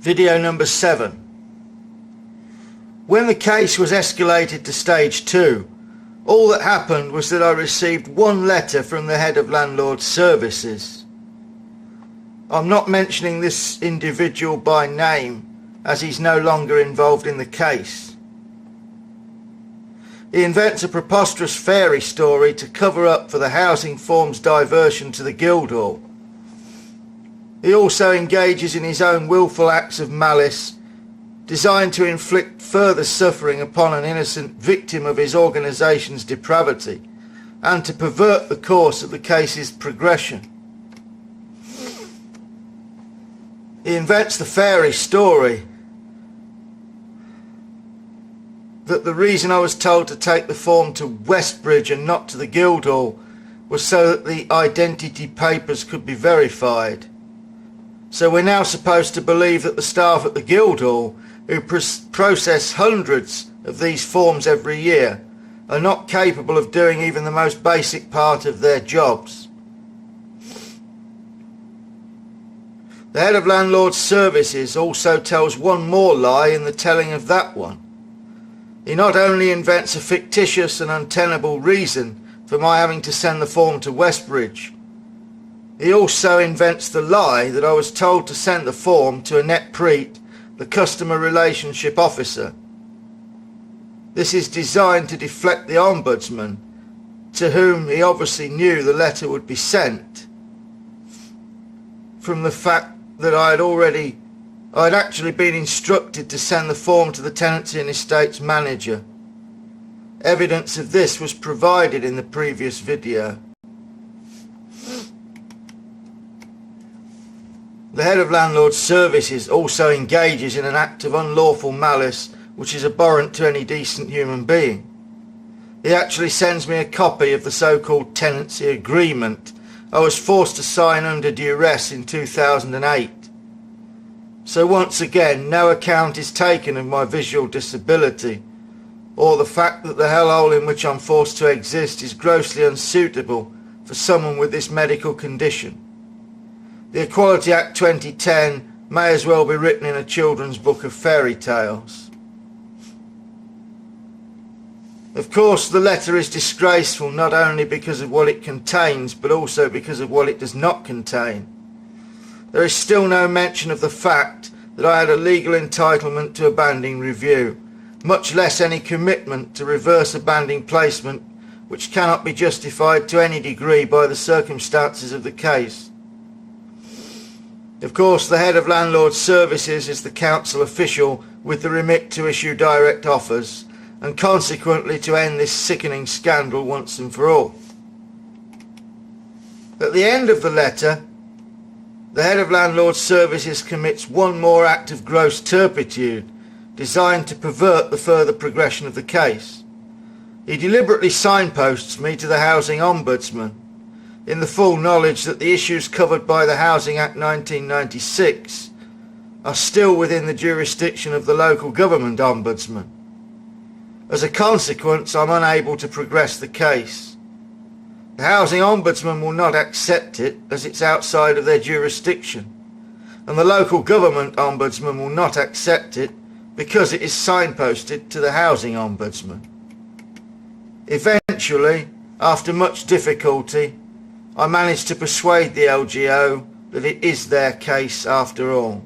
Video number 7. When the case was escalated to stage 2, all that happened was that I received one letter from the Head of Landlord Services. I'm not mentioning this individual by name as he's no longer involved in the case. He invents a preposterous fairy story to cover up for the housing form's diversion to the Guildhall. He also engages in his own wilful acts of malice, designed to inflict further suffering upon an innocent victim of his organisation's depravity, and to pervert the course of the case's progression. He invents the fairy story that the reason I was told to take the form to Westbridge and not to the Guildhall was so that the identity papers could be verified. So we're now supposed to believe that the staff at the Guildhall, who process hundreds of these forms every year, are not capable of doing even the most basic part of their jobs. The Head of Landlord Services also tells one more lie in the telling of that one. He not only invents a fictitious and untenable reason for my having to send the form to Westbridge, he also invents the lie that I was told to send the form to Annette Preet, the Customer Relationship Officer. This is designed to deflect the Ombudsman, to whom he obviously knew the letter would be sent, from the fact that I'd actually been instructed to send the form to the Tenancy and Estates Manager. Evidence of this was provided in the previous video. The Head of Landlord Services also engages in an act of unlawful malice which is abhorrent to any decent human being. He actually sends me a copy of the so-called tenancy agreement I was forced to sign under duress in 2008. So once again, no account is taken of my visual disability, or the fact that the hellhole in which I'm forced to exist is grossly unsuitable for someone with this medical condition. The Equality Act 2010 may as well be written in a children's book of fairy tales. Of course, the letter is disgraceful not only because of what it contains, but also because of what it does not contain. There is still no mention of the fact that I had a legal entitlement to a banding review, much less any commitment to reverse a banding placement, which cannot be justified to any degree by the circumstances of the case. Of course, the Head of Landlord Services is the council official with the remit to issue direct offers, and consequently to end this sickening scandal once and for all. At the end of the letter, the Head of Landlord Services commits one more act of gross turpitude designed to pervert the further progression of the case. He deliberately signposts me to the Housing Ombudsman, in the full knowledge that the issues covered by the Housing Act 1996 are still within the jurisdiction of the local government ombudsman. As a consequence, I'm unable to progress the case. The Housing Ombudsman will not accept it as it's outside of their jurisdiction, and the local government ombudsman will not accept it because it is signposted to the Housing Ombudsman. Eventually, after much difficulty, I managed to persuade the LGO that it is their case after all.